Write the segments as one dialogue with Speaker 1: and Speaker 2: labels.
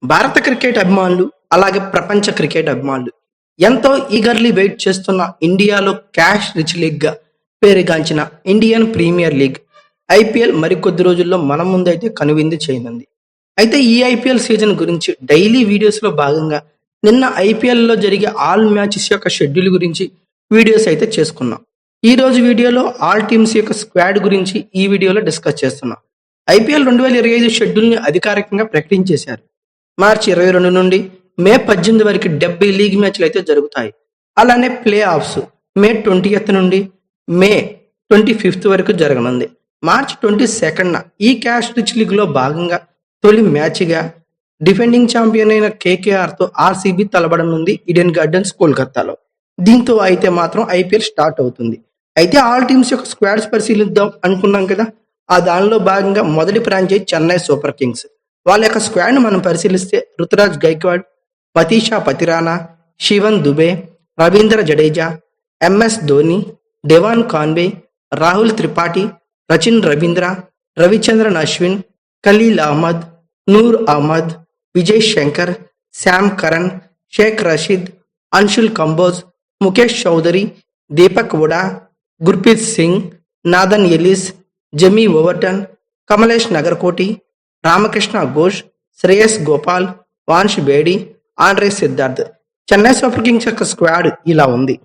Speaker 1: భారత క్రికెట్ అభిమానులు, అలాగే ప్రపంచ క్రికెట్ అభిమానులు ఎంతో ఈగర్లీ వెయిట్ చేస్తున్న ఇండియాలో క్యాష్ రిచ్ లీగ్‌గా పేరుగాంచిన ఇండియన్ ప్రీమియర్ లీగ్ ఐపీఎల్ మరికొద్ది రోజుల్లో మన ముందైతే కనువిందు చేయనుంది. అయితే ఈ ఐపీఎల్ సీజన్ గురించి డైలీ వీడియోస్‌లో భాగంగా నిన్న ఐపీఎల్‌లో జరిగే ఆల్ మ్యాచెస్ యొక్క షెడ్యూల్ గురించి వీడియోస్ అయితే చేసుకున్నాం. ఈ రోజు వీడియోలో ఆల్ టీమ్స్ యొక్క స్క్వాడ్ గురించి ఈ వీడియోలో డిస్కస్ చేస్తున్నాం. ఐపీఎల్ 2025 షెడ్యూల్‌ని అధికారికంగా ప్రకటించేశారు. మార్చి 22 నుండి మే 18 వరకు 70 లీగ్ మ్యాచ్లు అయితే జరుగుతాయి. అలానే ప్లే ఆఫ్స్ మే 20th నుండి మే 25th వరకు జరగనుంది. మార్చి 22న ఈ క్యాష్ రిచ్ లీగ్ లో భాగంగా తొలి మ్యాచ్గా డిఫెండింగ్ ఛాంపియన్ అయిన కేకేఆర్తో ఆర్సీబీ తలబడనుంది ఈడెన్ గార్డెన్స్ కోల్కతాలో. దీంతో అయితే మాత్రం ఐపీఎల్ స్టార్ట్ అవుతుంది. అయితే ఆల్ టీమ్స్ యొక్క స్క్వాడ్స్ పరిశీలిద్దాం అనుకున్నాం కదా, ఆ దానిలో భాగంగా మొదటి ఫ్రాంచైజ్ చెన్నై సూపర్ కింగ్స్. వాళ్ళ యొక్క స్క్వాడ్ను మనం పరిశీలిస్తే Ruturaj Gaikwad, Matheesha Pathirana, Shivam Dube, Ravindra Jadeja, MS Dhoni, Devon Conway, Rahul Tripathi, Sachin Ravindra, Ravichandran Ashwin, Khaleel Ahmed, Noor Ahmad, Vijay Shankar, Sam Curran, Shaik Rasheed, Anshul Kamboj, Mukesh Choudhary, Deepak Hooda, Gurpreet Singh, Nathan Ellis, Jamie Overton, Kamlesh Nagarkoti, Ramakrishna Ghosh, Shreyas Gopal, Vansh Bedi, Andre Siddharth. Chennai super kings యొక్క స్క్వాడ్ ఇలా ఉంది.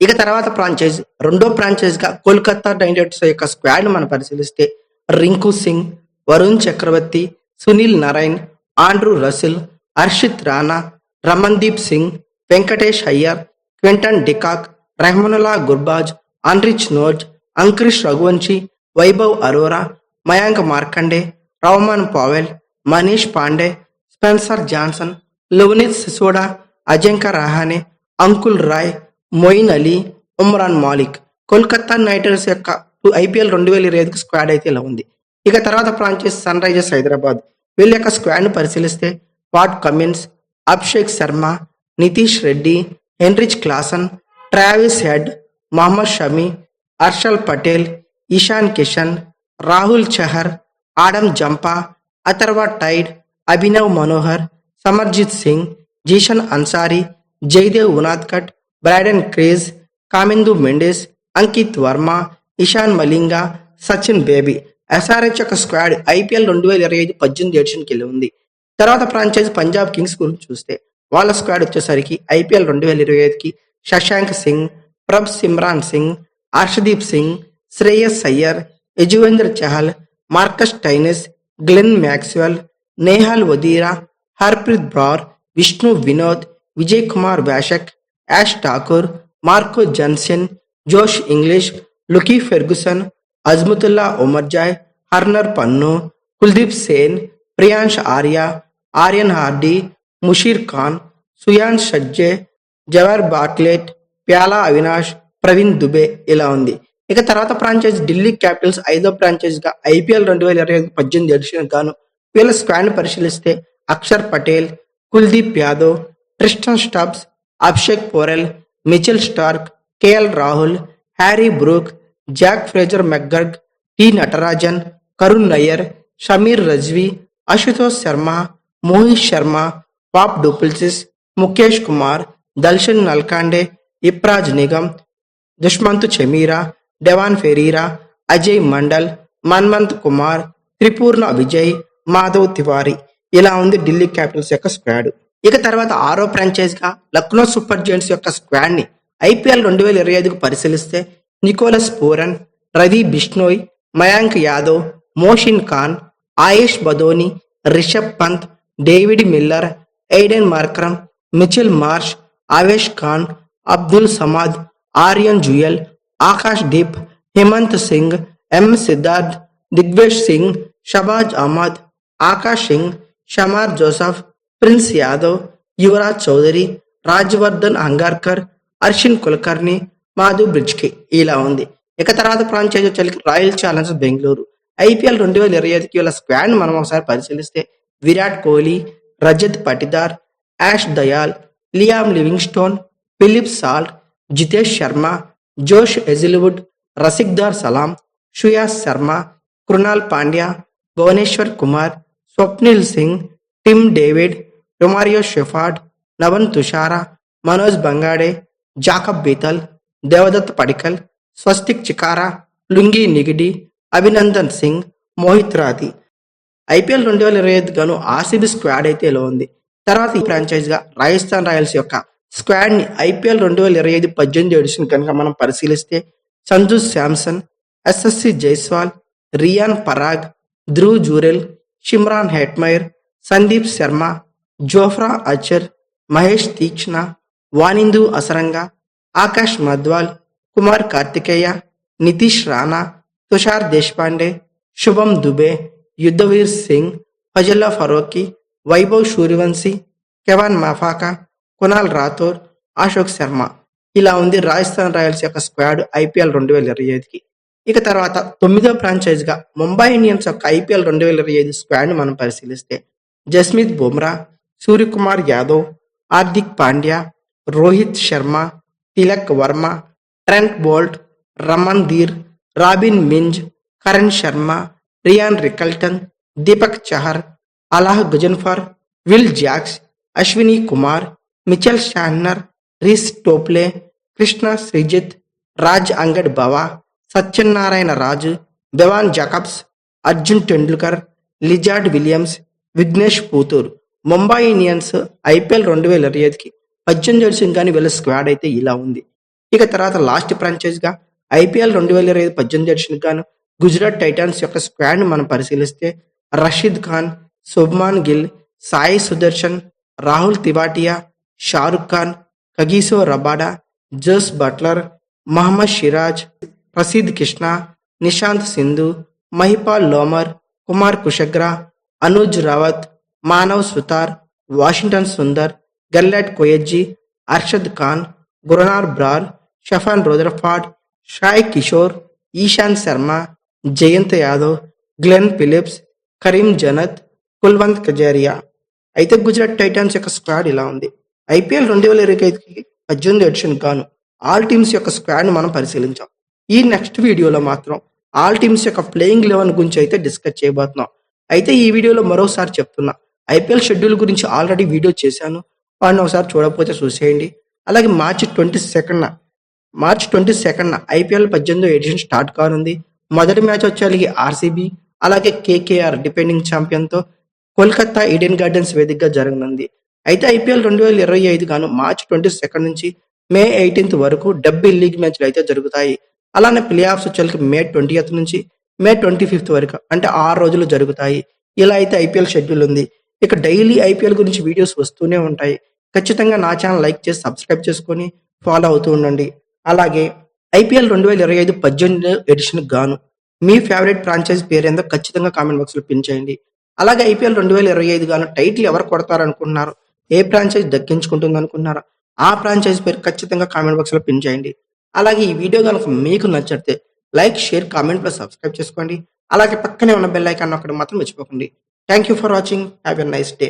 Speaker 1: ఇక తర్వాత ఫ్రాంచైజ్ రెండో ఫ్రాంచైజ్ గా కోల్కతా నైట్ రైడర్స్ యొక్క స్క్వాడ్ మనం పరిశీలిస్తే Rinku Singh, Varun Chakravarthy, Sunil Narayan, Andre Russell, Harshit Rana, Ramandeep Singh, Venkatesh Iyer, Quinton de Kock, Rahmanullah Gurbaz, Anrich Nortje, Angkrish Raghuvanshi, Vaibhav Arora, Mayank Markande, Rovman Powell, Manish Pandey, Spencer Johnson, Luvnith Sisodia, Ajinkya Rahane, Anukul Roy, Moeen Ali, Umran Malik. Kolkata knight riders యొక్క ఐపీఎల్ 2025 స్క్వాడ్ అయితే ఇలా ఉంది. ఇక తర్వాత ఫ్రాంచైజ్ సన్ రైజర్స్ హైదరాబాద్. వీళ్ళ యొక్క స్క్వాడ్ను పరిశీలిస్తే Pat Cummins, Abhishek Sharma, Nitish Reddy, Heinrich Klaasen, Travis Head, Mohammed Shami, Harshal Patel, Ishan Kishan, Rahul Chahar, Adam Zampa, Atharva Taide, Abhinav Manohar, Samarjit Singh, Zeeshan Ansari, Jaydev Unadkat, Brydon Carse, Kamindu Mendis, Ankit Verma, Eshan Malinga, Sachin Baby. SRH యొక్క స్క్వాడ్ ఐపీఎల్ 2025 18 ఎడిషన్కి వెళ్ళి ఉంది. తర్వాత ఫ్రాంచైజ్ పంజాబ్ కింగ్స్ గురించి చూస్తే వాళ్ళ స్క్వాడ్ వచ్చేసరికి ఐపీఎల్ 2025కి Shashank Singh, Prabh Simran Singh, Harshdeep Singh, Shreyas Iyer, Yuzvendra Chahal, Marcus Stoinis, Glenn Maxwell, Nehal Wadhera, Harpreet Brar, Vishnu Vinod, Vijay Kumar Vyshak, Yash Thakur, Marco Jansen, Josh Inglis, Lockie Ferguson, Azmatullah Omarzai, Harnoor Pannu, Kuldeep Sen, Priyansh Arya, Aaron Hardie, Musheer Khan, సుయాన్ షజ్జే, జవర్ బాట్లెట్, ప్యాలా అవినాష్, ప్రవీణ్ దుబే ఇలా ఉంది. ఇక తర్వాత ఫ్రాంచైజ్ ఢిల్లీ క్యాపిటల్స్ ఐదో ఫ్రాంచైజ్ గా ఐపీఎల్ 2025 18 ఎడిషన్ గాను వీళ్ళ స్క్వాడ్ పరిశీలిస్తే Axar Patel, Kuldeep Yadav, Tristan Stubbs, Abishek Porel, Mitchell Starc, KL Rahul, Harry Brook, Jake Fraser McGurk, T Natarajan, Karun Nair, Sameer Rizvi, Ashutosh Sharma, Mohit Sharma, Faf du Plessis, Mukesh Kumar, Darshan Nalkande, Vipraj Nigam, Dushmantha Chameera, Devon Ferreira, Ajay Mandal, Manvanth Kumar, Tripurana Vijay, Madhav Tiwari. ఇలా ఉంది ఢిల్లీ క్యాపిటల్స్ యొక్క స్క్వాడ్. ఇక తర్వాత ఆరో ఫ్రాంచైజ్ గా లక్నో సూపర్ జైంట్స్ యొక్క స్క్వాడ్ ని ఐపీఎల్ 2025కు పరిశీలిస్తే Nicholas Pooran, Ravi Bishnoi, Mayank Yadav, Mohsin Khan, Ayush Badoni, Rishabh Pant, David Miller, Aiden Markram, Mitchell Marsh, Avesh Khan, Abdul Samad, Aryan Juyal, Akash Deep, Hemant Singh, M Siddharth, Digvesh Singh, Shahbaz Ahmed, Akash Singh, Shamar Joseph, Prince Yadav, Yuvraj Chaudhary, Rajvardhan Hangargekar, Arshin Kulkarni, Madhav బ్రిడ్జ్కి ఇలా ఉంది. ఇక తర్వాత ఫ్రాంచైజ్ వచ్చేసరికి రాయల్ ఛాలెంజర్స్ బెంగళూరు. ఐపీఎల్ 2025కి వీళ్ళ స్క్వాడ్ మనం ఒకసారి పరిశీలిస్తే Virat Kohli, Rajat Patidar, Yash Dayal, Liam Livingstone, Philip Salt, Jitesh Sharma, Josh Hazlewood, Rasikh Dar Salam, Suyash Sharma, Krunal Pandya, Bhuvneshwar Kumar, Swapnil Singh, Tim David, Romario Shepherd, Nuwan Thushara, Manoj బంగాడే, Jacob Bethell, Devdutt Padikkal, Swastik Chikara, Lungi Ngidi, Abhinandan Singh, Mohit Rathee. IPL 2025 గాను ఆర్సీబీ స్క్వాడ్ అయితే ఇలా ఉంది. తర్వాత ఈ ఫ్రాంచైజ్ గా రాజస్థాన్ రాయల్స్ యొక్క స్క్వాడ్ ని ఐపీఎల్ 2025 18 ఎడిషన్ కనుక మనం పరిశీలిస్తే Sanju Samson, Yashasvi Jaiswal, Riyan Parag, Dhruv Jurel, Shimron Hetmyer, Sandeep Sharma, Jofra Archer, Maheesh Theekshana, Wanindu Hasaranga, Akash Madhwal, Kumar Kartikeya, Nitish Rana, Tushar Deshpande, Shubham Dubey, Yudhvir Singh, ఫజల్లా Farooqi, Vaibhav Suryavanshi, కెవాన్ మాఫాకా, Kunal Rathore, Ashok Sharma. ఇలా ఉంది రాజస్థాన్ రాయల్స్ యొక్క స్క్వాడ్ ఐపీఎల్ 2025కి. ఇక తర్వాత 9వ ఫ్రాంచైజ్ గా ముంబై ఇండియన్స్ యొక్క ఐపీఎల్ 2025 స్క్వాడ్ ని మనం పరిశీలిస్తే Jasprit Bumrah, Suryakumar Yadav, Hardik Pandya, Rohit Sharma, Tilak Varma, Trent Boult, Naman Dhir, Robin Minz, Karn Sharma, Ryan Rickelton, Deepak Chahar, Allah Ghazanfar, Will Jacks, Ashwani Kumar, Mitchell Santner, Reece Topley, Krishnan Shrijith, Raj Angad Bawa, Satyanarayana Raju, Bevon Jacobs, Arjun Tendulkar, Lizaad Williams, Vignesh పూతూర్. Mumbai Indians IPL 2025కి 18 ఎడిషన్ కానీ వీళ్ళ స్క్వాడ్ అయితే ఇలా ఉంది. ఇక తర్వాత లాస్ట్ ఫ్రాంచైజ్ గా ఐపీఎల్ 2025 18 ఎడిషన్ గాను గుజరాత్ టైటాన్స్ యొక్క స్క్వాడ్ ని మనం పరిశీలిస్తే Rashid Khan, Shubman Gill, Sai Sudharsan, Rahul Tewatia, Shahrukh Khan, Kagiso Rabada, Jos Buttler, Mohammed Siraj, Prasidh Krishna, Nishant Sindhu, Mahipal Lomror, Kumar Kushagra, Anuj Rawat, Manav Suthar, Washington Sundar, Gerald Coetzee, Arshad Khan, Gurnoor Brar, Sherfane Rutherford, Sai Kishore, Ishant Sharma, Jayant Yadav, Glenn Phillips, Karim Janat, Kulwant Kajaria. అయితే గుజరాత్ టైటాన్స్ యొక్క స్క్వాడ్ ఇలా ఉంది. ఐపీఎల్ 2025కి 18 ఎడిషన్ గాను ఆల్ టీమ్స్ యొక్క స్క్వాడ్ ను మనం పరిశీలించాం. ఈ నెక్స్ట్ వీడియోలో మాత్రం ఆల్ టీమ్స్ యొక్క ప్లేయింగ్ 11 గురించి అయితే డిస్కస్ చేయబోతున్నాం. అయితే ఈ వీడియోలో మరోసారి చెప్తున్నా, ఐపీఎల్ షెడ్యూల్ గురించి ఆల్రెడీ వీడియో చేశాను, వాడిని ఒకసారి చూడకపోతే చూసేయండి. అలాగే మార్చి 22న ఐపీఎల్ 18 ఎడిషన్ స్టార్ట్ కానుంది. మొదటి మ్యాచ్ వచ్చేసరికి ఆర్సీబీ అలాగే కేకేఆర్ డిపెండింగ్ ఛాంపియన్ తో కోల్కతా ఈడెన్ గార్డెన్స్ వేదికగా జరగనుంది. అయితే ఐపీఎల్ 2025 గాను మార్చి 22 నుంచి మే 18 వరకు 70 లీగ్ మ్యాచ్లు అయితే జరుగుతాయి. అలానే ప్లే ఆఫ్స్ వచ్చేసరికి మే 20th నుంచి మే 25th వరకు, అంటే 6 రోజులు జరుగుతాయి. ఇలా అయితే ఐపీఎల్ షెడ్యూల్ ఉంది. ఇక డైలీ ఐపీఎల్ గురించి వీడియోస్ వస్తూనే ఉంటాయి. ఖచ్చితంగా నా ఛానల్ లైక్ చేసి సబ్స్క్రైబ్ చేసుకొని ఫాలో అవుతూ ఉండండి. అలాగే ఐపీఎల్ 2025 18 ఎడిషన్ గాను మీ ఫేవరెట్ ఫ్రాంచైజ్ పేరేందో ఖచ్చితంగా కామెంట్ బాక్స్ లో పిన్ చేయండి. అలాగే ఐపీఎల్ 2025 గాను టైటిల్ ఎవరు కొడతారనుకుంటున్నారు, ఏ ఫ్రాంచైజ్ దక్కించుకుంటుంది అనుకుంటున్నారో ఆ ఫ్రాంచైజ్ పేరు ఖచ్చితంగా కామెంట్ బాక్స్ లో పిన్ చేయండి. అలాగే ఈ వీడియో కనుక మీకు నచ్చితే like, share, comment plus subscribe చేసుకోండి. అలాగే పక్కనే ఉన్న బెల్ ఐకాన్ నొక్కడం మాత్రం మర్చిపోకండి. Thank you for watching. Have a nice day.